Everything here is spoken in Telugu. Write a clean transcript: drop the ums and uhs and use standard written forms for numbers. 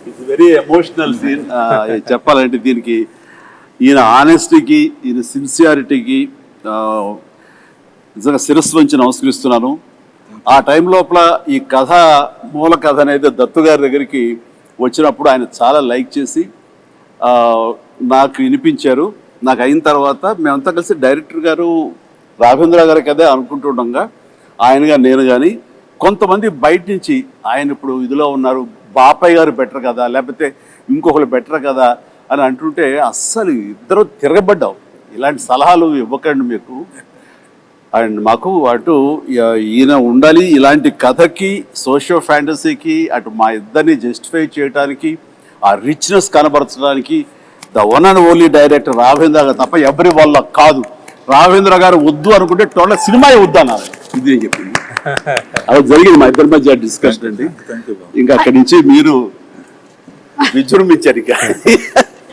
It's very emotional scene. చెప్పాలంటే దీనికి ఈయన ఆనెస్టీకి, ఈయన సిన్సియారిటీకి నిజంగా శిరస్సు వంచి నమస్కరిస్తున్నాను. ఆ టైం లోపల ఈ కథ, మూల కథ అనేది దత్తు గారి దగ్గరికి వచ్చినప్పుడు ఆయన చాలా లైక్ చేసి నాకు వినిపించారు. నాకు అయిన తర్వాత మేమంతా కలిసి డైరెక్టర్ గారు రాఘవేంద్ర గారి కదే అనుకుంటుండగా ఆయనగా నేను కానీ కొంతమంది బయట నుంచి ఆయన ఇప్పుడు ఇదిలో ఉన్నారు, బాపయ్య గారు బెటర్ కదా, లేకపోతే ఇంకొకరు బెటర్ కదా అని అంటుంటే అస్సలు ఇద్దరు తిరగబడ్డావు. ఇలాంటి సలహాలు ఇవ్వకండి మీకు. అండ్ మాకు అటు ఈయన ఉండాలి, ఇలాంటి కథకి, సోషియో ఫ్యాంటసీకి, అటు మా ఇద్దరిని జస్టిఫై చేయడానికి, ఆ రిచ్నెస్ కనబరచడానికి the one and only director Raghavendra గారు తప్ప ఎవరి వల్ల కాదు. రాఘవేంద్ర గారు వద్దు అనుకుంటే టోటల్ సినిమా వద్దు అన్నారు. ఇది నేను చెప్పింది. అది జరిగింది మా ఇద్దరి మధ్య డిస్కషన్ అండి. ఇంకా అక్కడి నుంచి మీరు విజృంభించారు. ఇంకా